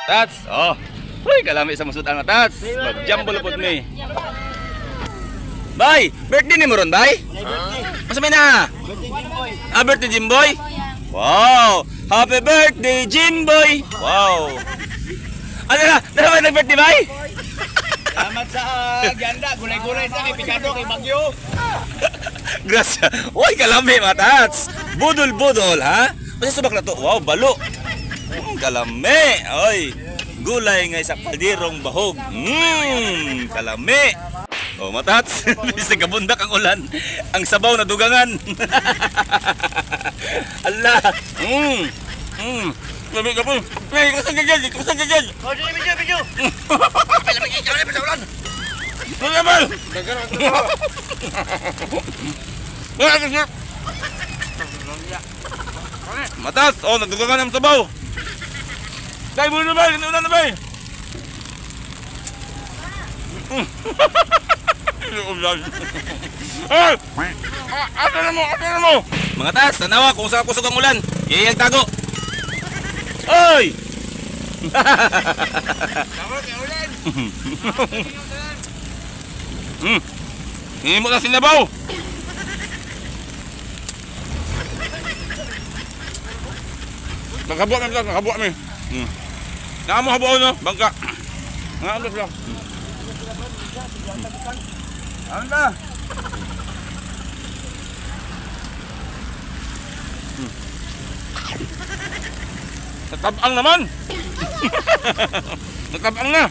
Tats, oh. Uy, kalami sa musutan mo, Tats. Mag-jumbo lupod mi. Bay, birthday ni mo ron, bay? Masa may na? Birthday Jimboy? Wow! Happy birthday, Jimboy! Wow! Ano na? Naman nag-birthday, bay? Salamat sa ganda, gulay-gulay sa kay Picado, kay Bagyo. Grasya. Uy, kalami, matats. Budol-budol, ha? Kasi subak na to. Wow, balo. Kalami. Oy, gulay nga sa kaldirong bahog. Kalami. Oh, matats. Bisa kabundak ang ulan. Ang sabaw na dugangan. Allah. Labi ka po. Ay, kusang gagyan. Kusang gagyan. Oh, dili video. Pala mag-ikaw na sa ulan. Ano ba? Matas! Oh, nadugangan ang sabaw! Dahil mo na ba? Inuunan na ba? Ate na mo! Ate na mo! Mga tas, tanawa kung saan kusog ang ulan. Iyayag tago! Oy! Tawag kay ulan. Hindi mo na sinabaw! Nakabuha kami, nakabuha kami. Naka mo habuha no, bangka. Nga ano lang. Ano na? Natabang naman. Natabang na.